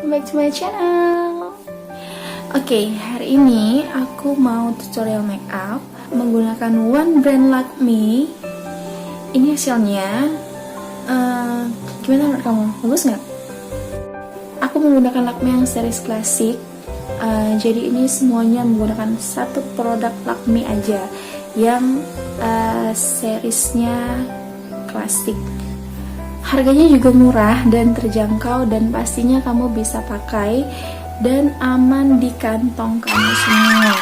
welcome back to my channel. Oke, hari ini aku mau tutorial makeup menggunakan One Brand Lakme. Ini hasilnya gimana menurut kamu? Bagus nggak? Aku menggunakan Lakme yang series klasik. Jadi ini semuanya menggunakan satu produk Lakme aja yang seriesnya klasik. Harganya juga murah dan terjangkau, dan pastinya kamu bisa pakai dan aman di kantong kamu semua.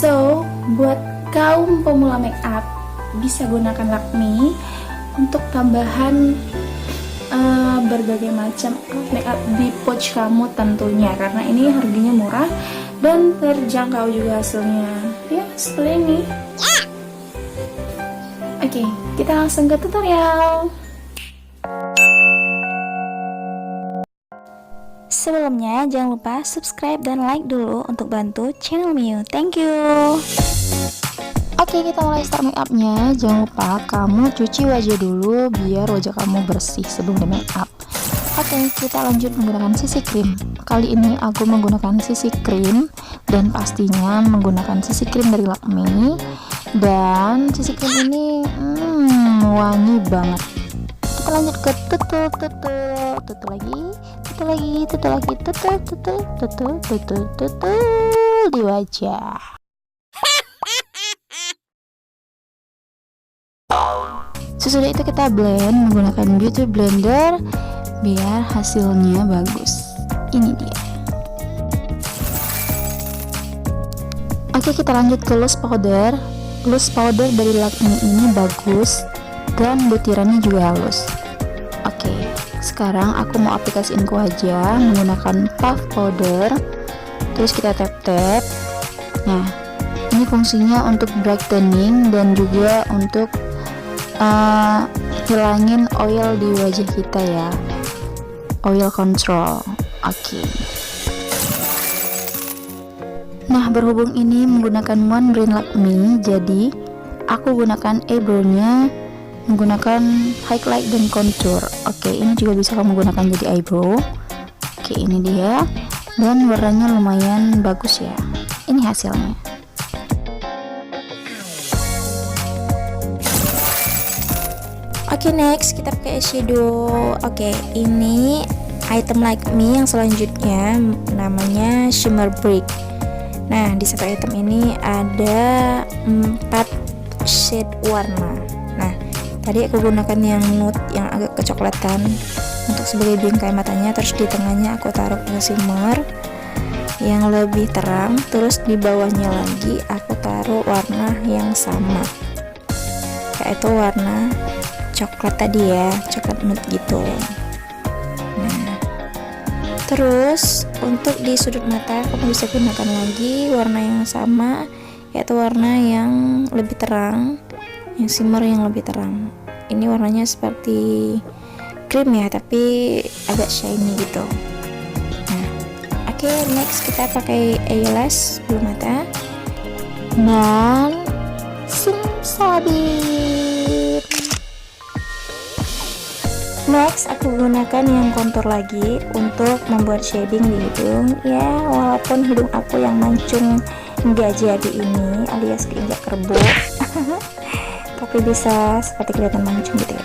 So, buat kaum pemula makeup bisa gunakan Lakme untuk tambahan berbagai macam makeup di pouch kamu tentunya, karena ini harganya murah dan terjangkau juga hasilnya. Ya, seperti ini. Oke, kita langsung ke tutorial. Sebelumnya, jangan lupa subscribe dan like dulu untuk bantu channel Miu. Thank you. Oke, kita mulai start makeupnya. Jangan lupa kamu cuci wajah dulu biar wajah kamu bersih sebelum di makeup. Oke, kita lanjut menggunakan CC cream. Kali ini aku menggunakan CC cream dan pastinya menggunakan CC cream dari Lakme. Dan CC cream ini wangi banget. Kita lanjut ke tutul di wajah. Sesudah itu kita blend menggunakan beauty blender biar hasilnya bagus. Ini dia. Oke, kita lanjut ke loose powder. Loose powder dari Lakme ini bagus dan butirannya juga halus. Oke, sekarang aku mau aplikasiin ke wajah menggunakan puff powder. Terus kita tap-tap. Nah, ini fungsinya untuk brightening dan juga untuk hilangin oil di wajah kita ya, oil control. Oke. Nah, berhubung ini menggunakan One Brand Lakme, jadi aku gunakan eyebrow-nya menggunakan highlight dan contour. Oke, ini juga bisa kamu gunakan jadi eyebrow. Oke, ini dia, dan warnanya lumayan bagus ya. Ini hasilnya. Oke, next kita pakai eyeshadow. Oke, ini item Lakme yang selanjutnya namanya Shimmer Brick. Nah, di satu item ini ada 4 shade warna. Nah, tadi aku gunakan yang nude yang agak kecoklatan untuk sebagai bingkai matanya. Terus di tengahnya aku taruh shimmer yang lebih terang. Terus di bawahnya lagi aku taruh warna yang sama, yaitu warna coklat tadi ya, coklat nude gitu. Nah, terus untuk di sudut mata kamu bisa gunakan lagi warna yang sama, yaitu warna yang lebih terang, yang shimmer yang lebih terang. Ini warnanya seperti cream ya, tapi agak shiny gitu. Nah, oke, next kita pakai eyelash bulu mata dan simsalabim. Next, aku gunakan yang contour lagi untuk membuat shading di hidung. Ya, walaupun hidung aku yang mancung nggak jadi ini, alias keinjak kerbau, tapi bisa seperti kelihatan mancung gitu ya.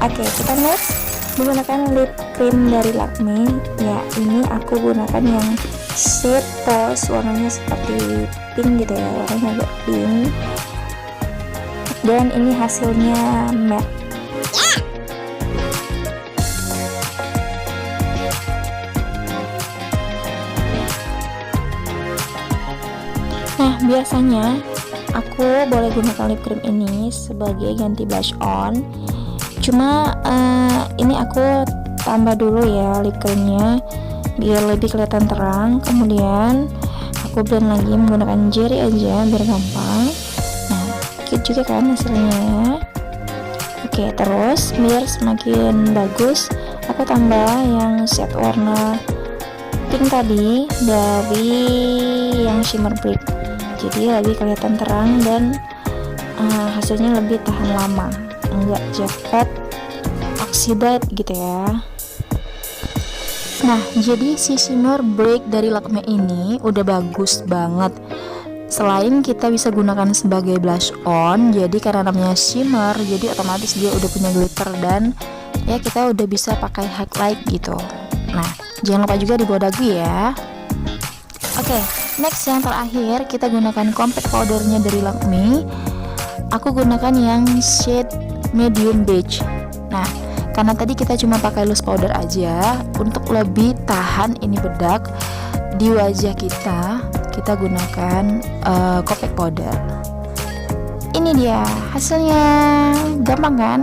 Oke, kita next menggunakan lip cream dari Lakme. Ya, ini aku gunakan yang shade rose, warnanya seperti pink gitu ya, warnanya agak pink. Dan ini hasilnya matte. Nah, biasanya aku boleh gunakan lip cream ini sebagai ganti blush on. Cuma ini aku tambah dulu ya lip creamnya biar lebih kelihatan terang. Kemudian aku blend lagi menggunakan jari aja biar gampang. Nah, cute juga kan hasilnya. Oke, terus biar semakin bagus, aku tambah yang shade warna pink tadi dari yang Shimmer Brick. Jadi lebih kelihatan terang dan hasilnya lebih tahan lama, enggak cepat oxidat gitu ya. Nah, jadi si shimmer break dari Lakme ini udah bagus banget. Selain kita bisa gunakan sebagai blush on, jadi karena namanya shimmer, jadi otomatis dia udah punya glitter dan ya kita udah bisa pakai highlight gitu. Nah, jangan lupa juga di bawah dagu ya. Oke, next yang terakhir kita gunakan compact powdernya dari Lakme. Aku gunakan yang shade medium beige. Nah, karena tadi kita cuma pakai loose powder aja, untuk lebih tahan ini bedak di wajah kita gunakan compact powder. Ini dia hasilnya, gampang kan?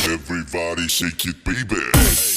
Everybody shake it, baby.